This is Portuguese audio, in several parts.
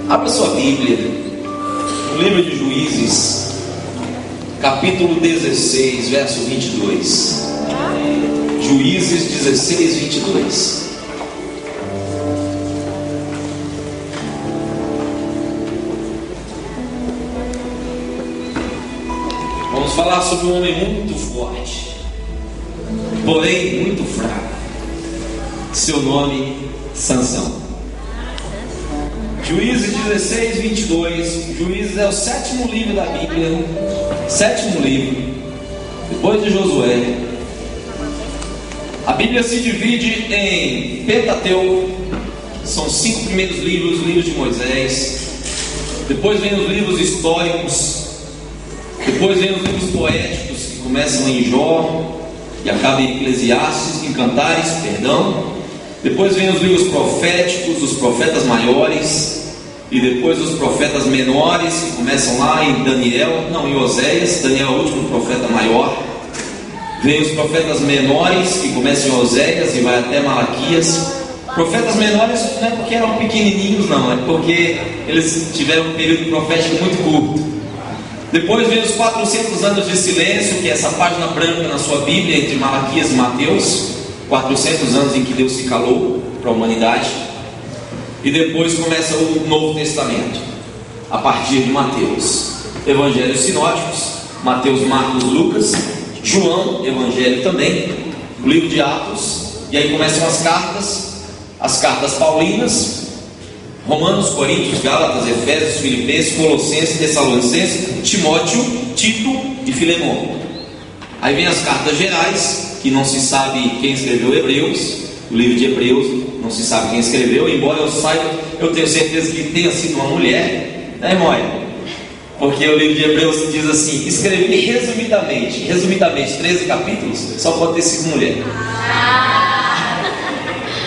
Abra sua Bíblia no livro de Juízes, capítulo 16, verso 22. Juízes 16, 22. Vamos falar sobre um homem muito forte, porém muito fraco. Seu nome, Sansão. Juízes 16, 22. Juízes é o sétimo livro da Bíblia. Sétimo livro, depois de Josué. A Bíblia se divide em Pentateuco, são 5 primeiros livros, os livros de Moisés. Depois vem os livros históricos. Depois vem os livros poéticos, que começam em Jó e acabam em Eclesiastes, em Cantares, perdão. Depois vem os livros proféticos, os profetas maiores. E depois os profetas menores, que começam lá em Daniel, não, em Oséias. Daniel é o último profeta maior. Vem os profetas menores, que começam em Oséias e vai até Malaquias. Profetas menores não é porque eram pequenininhos, não, é porque eles tiveram um período profético muito curto. Depois vem os 400 anos de silêncio, que é essa página branca na sua Bíblia, entre Malaquias e Mateus. 400 anos em que Deus se calou para a humanidade. E depois começa o Novo Testamento, a partir de Mateus. Evangelhos sinóticos, Mateus, Marcos, Lucas. João, Evangelho também. O livro de Atos. E aí começam as cartas paulinas. Romanos, Coríntios, Gálatas, Efésios, Filipenses, Colossenses, Tessalonicenses, Timóteo, Tito e Filemão. Aí vem as cartas gerais, que não se sabe quem escreveu Hebreus. O livro de Hebreus não se sabe quem escreveu, embora eu saiba, eu tenho certeza que tenha sido uma mulher, né, irmão? Porque o livro de Hebreus diz assim: escrevi resumidamente 13 capítulos, só pode ter sido mulher.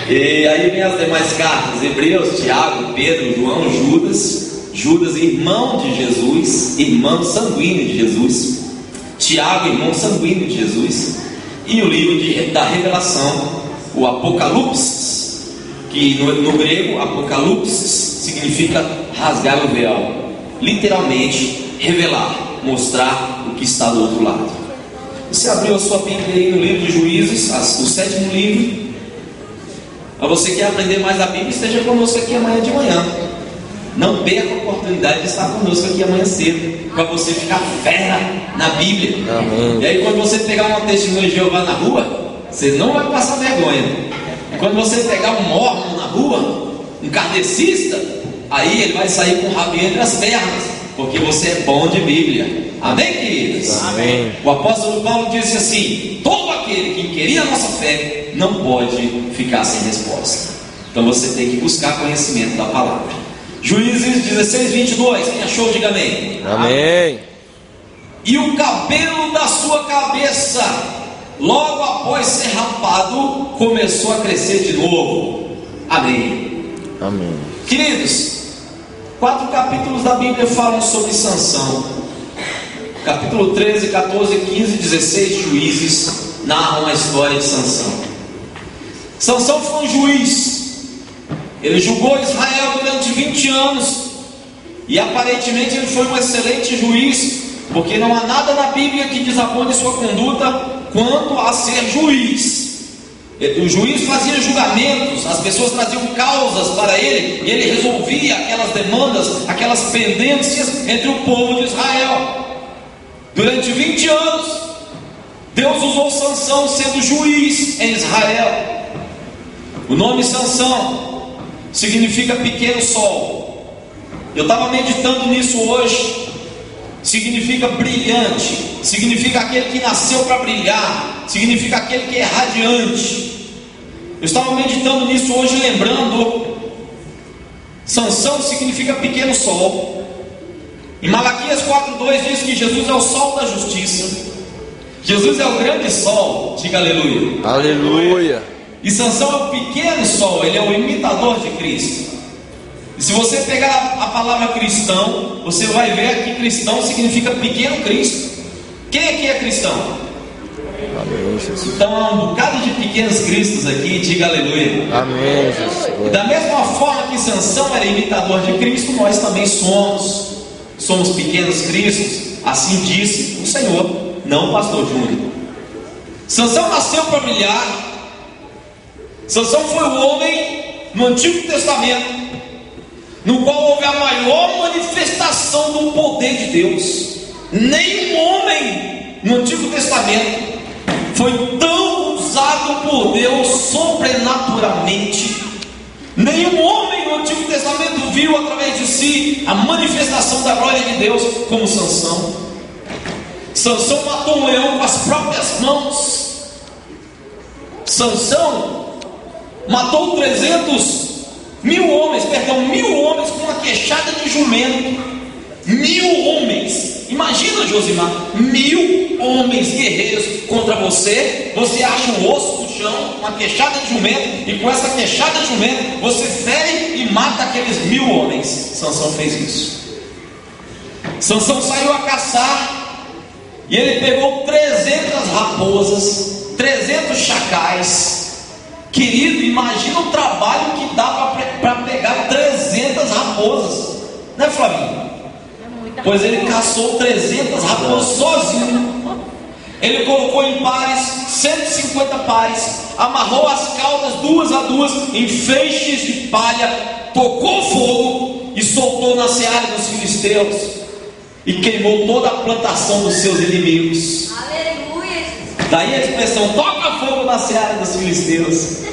E aí vem as demais cartas: Hebreus, Tiago, Pedro, João, Judas, irmão de Jesus, irmão sanguíneo de Jesus, Tiago, irmão sanguíneo de Jesus, e o livro da Revelação, o Apocalipse, que no grego Apocalipse significa rasgar o véu, literalmente revelar, mostrar o que está do outro lado. Você abriu a sua Bíblia aí no livro de Juízes, o sétimo livro. Mas você quer aprender mais da Bíblia, esteja conosco aqui amanhã de manhã. Não perca a oportunidade de estar conosco aqui amanhã cedo, para você ficar fera na Bíblia. Amém. E aí quando você pegar uma testemunha de Jeová na rua, você não vai passar vergonha. E quando você pegar um mórmon na rua, um kardecista, aí ele vai sair com o rabinho entre as pernas, porque você é bom de Bíblia. Amém, queridos? Amém. O apóstolo Paulo disse assim: todo aquele que inquirir a nossa fé não pode ficar sem resposta. Então você tem que buscar conhecimento da palavra. Juízes 16, 22. Quem achou, diga amém. Amém. E o cabelo da sua cabeça, logo após ser rapado, começou a crescer de novo. Amém. Amém. Queridos, 4 capítulos da Bíblia falam sobre Sansão. Capítulo 13, 14, 15, 16 Juízes narram a história de Sansão. Sansão foi um juiz. Ele julgou Israel durante 20 anos. E aparentemente ele foi um excelente juiz, porque não há nada na Bíblia que desapone sua conduta quanto a ser juiz. O juiz fazia julgamentos, as pessoas traziam causas para ele, e ele resolvia aquelas demandas, aquelas pendências entre o povo de Israel. Durante 20 anos, Deus usou Sansão sendo juiz em Israel. O nome Sansão significa pequeno sol. Eu estava meditando nisso hoje. Significa brilhante, significa aquele que nasceu para brilhar, significa aquele que é radiante. Eu estava meditando nisso hoje, lembrando, Sansão significa pequeno sol. Em Malaquias 4:2 diz que Jesus é o sol da justiça. Jesus é o grande sol, diga aleluia. Aleluia. E Sansão é o pequeno sol, ele é o imitador de Cristo. E se você pegar a palavra cristão, você vai ver que cristão significa pequeno Cristo. Quem aqui é cristão? Amém, Jesus. Então há um bocado de pequenos cristos aqui, diga aleluia. Amém, Jesus. Da mesma forma que Sansão era imitador de Cristo, nós também somos pequenos cristos, assim disse o Senhor, não o pastor Júnior. Sansão nasceu para brilhar. Sansão foi o homem no Antigo Testamento no qual houve a maior manifestação do poder de Deus. Nenhum homem no Antigo Testamento foi tão usado por Deus sobrenaturalmente. Nenhum homem no Antigo Testamento viu através de si a manifestação da glória de Deus como Sansão. Sansão matou um leão com as próprias mãos. Sansão matou 1000 homens com uma queixada de jumento. 1000 homens. Imagina, Josimar, 1000 homens guerreiros contra você. Você acha um osso no chão, uma queixada de jumento, e com essa queixada de jumento você fere e mata aqueles 1000 homens. Sansão fez isso. Sansão saiu a caçar e ele pegou 300 raposas, 300 chacais. Querido, imagina o trabalho que dá para pegar 300 raposas, né, Flavinho? Pois ele caçou 300 raposas sozinho. Ele colocou em pares, 150 pares, amarrou as caudas 2 a 2 em feixes de palha, tocou fogo e soltou na seara dos filisteus e queimou toda a plantação dos seus inimigos. Aleluia! Daí a expressão, toca fogo na seara dos filisteus.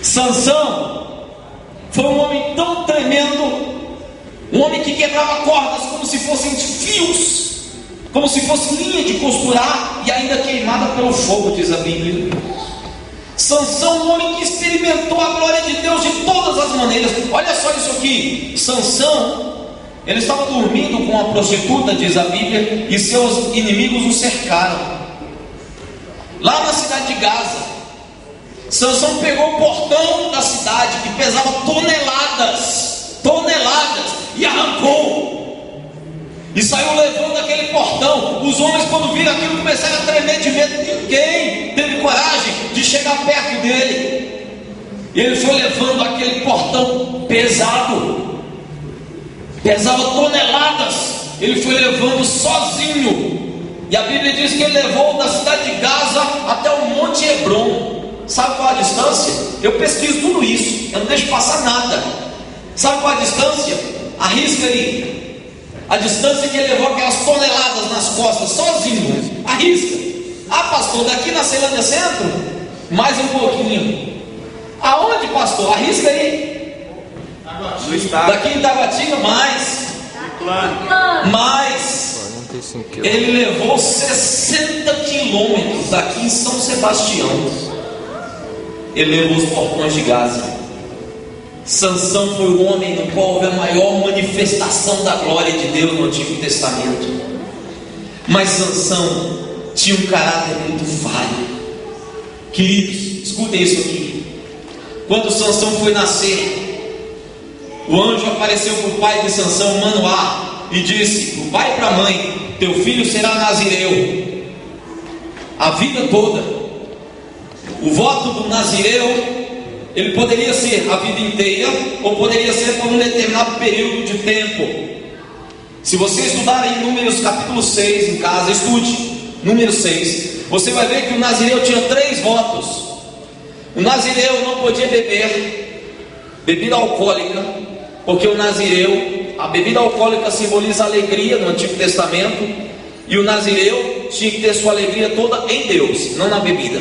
Sansão foi um homem tão tremendo, um homem que quebrava cordas como se fossem fios, como se fosse linha de costurar e ainda queimada pelo fogo, diz a Bíblia. Sansão, um homem que experimentou a glória de Deus de todas as maneiras. Olha só isso aqui. Sansão, ele estava dormindo com uma prostituta, diz a Bíblia, e seus inimigos o cercaram. Lá na cidade de Gaza, Sansão pegou o portão da cidade, que pesava toneladas, e arrancou, e saiu levando aquele portão. Os homens, quando viram aquilo, começaram a tremer de medo. Ninguém teve coragem de chegar perto dele, e ele foi levando aquele portão pesado, pesava toneladas, ele foi levando sozinho. E a Bíblia diz que ele levou da cidade de Gaza até o Monte Hebron. Sabe qual a distância? Eu pesquiso tudo isso, eu não deixo passar nada. Sabe qual a distância? Arrisca aí. A distância que ele levou aquelas toneladas nas costas, sozinho. Arrisca. Ah, pastor, daqui na Ceilândia Centro? Mais um pouquinho. Aonde, pastor? Arrisca aí. No estado. Daqui em Taguatinga, mais. Mais. Ele levou 60 quilômetros daqui em São Sebastião. Ele levou os portões de Gaza. Sansão foi o homem no qual houve a maior manifestação da glória de Deus no Antigo Testamento. Mas Sansão tinha um caráter muito falho. Queridos, escutem isso aqui. Quando Sansão foi nascer, o anjo apareceu para o pai de Sansão, Manoá, e disse: o pai para a mãe, teu filho será nazireu a vida toda. O voto do nazireu, ele poderia ser a vida inteira, ou poderia ser por um determinado período de tempo. Se você estudar em Números capítulo 6 em casa, estude Número 6, você vai ver que o nazireu tinha 3 votos. O nazireu não podia beber bebida alcoólica, porque o nazireu, a bebida alcoólica simboliza a alegria no Antigo Testamento, e o nazireu tinha que ter sua alegria toda em Deus, não na bebida.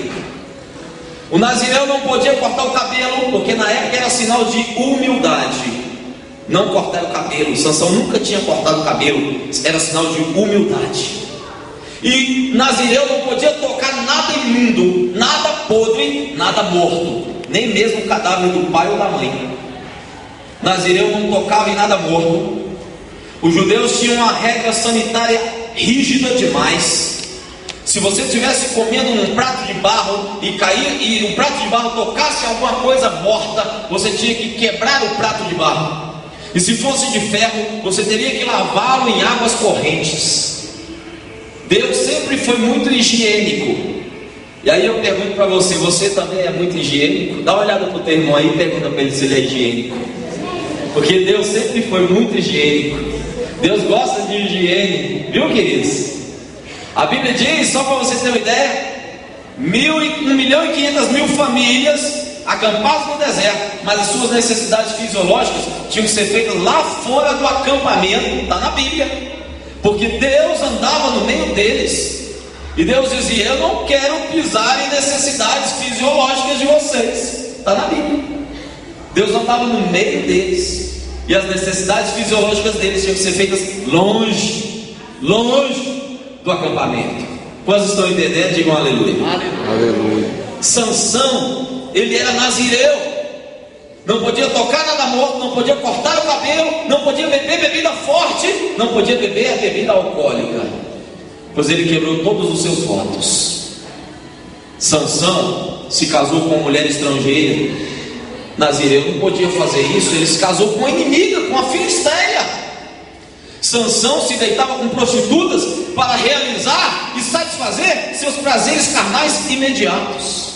O nazireu não podia cortar o cabelo, porque na época era sinal de humildade. Não cortar o cabelo. Sansão nunca tinha cortado o cabelo, era sinal de humildade. E nazireu não podia tocar nada imundo, nada podre, nada morto, nem mesmo o cadáver do pai ou da mãe. Nazireu não tocava em nada morto. Os judeus tinham uma regra sanitária rígida demais. Se você estivesse comendo num prato de barro e cair, e o prato de barro tocasse alguma coisa morta, você tinha que quebrar o prato de barro. E se fosse de ferro, você teria que lavá-lo em águas correntes. Deus sempre foi muito higiênico. E aí eu pergunto para você, você também é muito higiênico? Dá uma olhada pro teu irmão aí e pergunta para ele se ele é higiênico. Porque Deus sempre foi muito higiênico. Deus gosta de higiene, viu, queridos? A Bíblia diz, só para você ter uma ideia, 1.500.000 famílias acampadas no deserto, mas as suas necessidades fisiológicas tinham que ser feitas lá fora do acampamento, está na Bíblia, porque Deus andava no meio deles. E Deus dizia: eu não quero pisar em necessidades fisiológicas de vocês. Está na Bíblia. Deus andava no meio deles, e as necessidades fisiológicas deles tinham que ser feitas longe do acampamento. Quantos estão entendendo? Digam aleluia. Aleluia. Sansão, ele era nazireu, não podia tocar nada morto, não podia cortar o cabelo, não podia beber bebida forte, não podia beber a bebida alcoólica, pois ele quebrou todos os seus votos. Sansão se casou com uma mulher estrangeira. Nazireu não podia fazer isso. Ele se casou com uma inimiga, com a filisteia. Sansão se deitava com prostitutas para realizar e satisfazer seus prazeres carnais imediatos.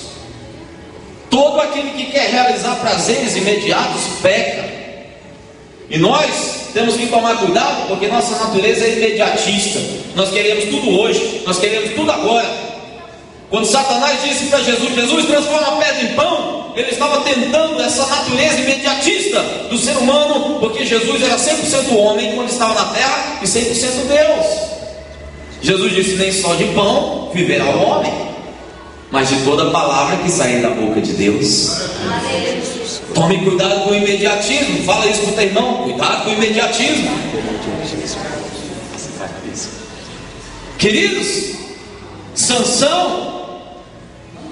Todo aquele que quer realizar prazeres imediatos peca. E nós temos que tomar cuidado, porque nossa natureza é imediatista. Nós queremos tudo hoje, nós queremos tudo agora. Quando Satanás disse para Jesus: Jesus, transforma a pedra em pão, ele estava tentando essa natureza imediatista do ser humano, porque Jesus era 100% homem quando estava na terra e 100% Deus. Jesus disse: nem só de pão viverá o homem, mas de toda palavra que sair da boca de Deus. Tome cuidado com o imediatismo. Fala isso para o teu irmão: cuidado com o imediatismo. Queridos, Sansão,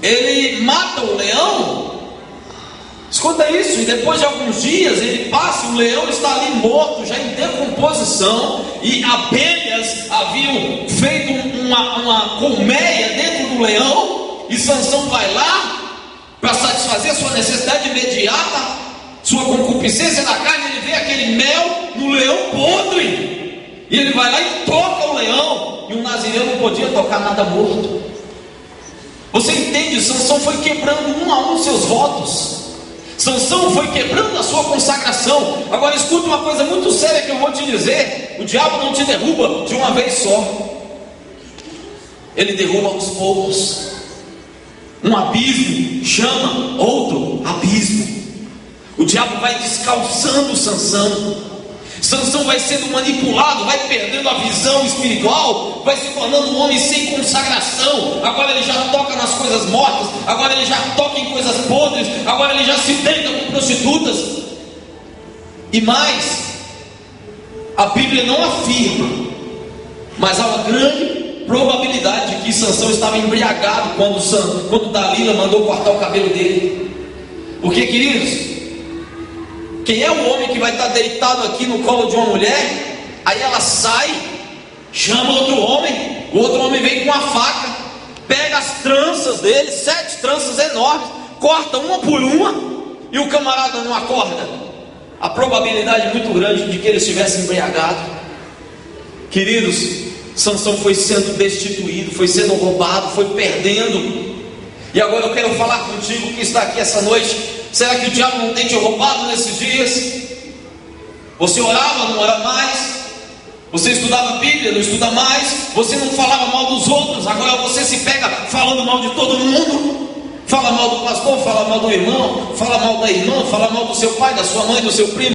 ele mata o leão. Escuta isso. E depois de alguns dias ele passa, o leão está ali morto, já em decomposição, e abelhas haviam feito uma colmeia dentro do leão. E Sansão vai lá para satisfazer sua necessidade imediata, sua concupiscência da carne. Ele vê aquele mel no leão podre, e ele vai lá e toca o leão. E o nazireu não podia tocar nada morto. Você entende? Sansão foi quebrando um a um seus votos. Sansão foi quebrando a sua consagração. Agora escuta uma coisa muito séria que eu vou te dizer: o diabo não te derruba de uma vez só, ele derruba aos poucos. Um abismo chama outro abismo. O diabo vai descalçando Sansão. Sansão vai sendo manipulado, vai perdendo a visão espiritual, vai se tornando um homem sem consagração. Agora ele já toca nas coisas mortas, agora ele já toca em coisas podres, agora ele já se deita com prostitutas. E mais, a Bíblia não afirma, mas há uma grande probabilidade de que Sansão estava embriagado quando Dalila mandou cortar o cabelo dele. Porque, queridos, quem é o homem que vai estar deitado aqui no colo de uma mulher, aí ela sai, chama outro homem, o outro homem vem com uma faca, pega as tranças dele, 7 tranças enormes, corta uma por uma, e o camarada não acorda? A probabilidade é muito grande de que ele estivesse embriagado. Queridos, Sansão foi sendo destituído, foi sendo roubado, foi perdendo. E agora eu quero falar contigo que está aqui essa noite. Será que o diabo não tem te roubado nesses dias? Você orava, não ora mais. Você estudava a Bíblia, não estuda mais. Você não falava mal dos outros, agora você se pega falando mal de todo mundo. Fala mal do pastor, fala mal do irmão, fala mal da irmã, fala mal do seu pai, da sua mãe, do seu primo.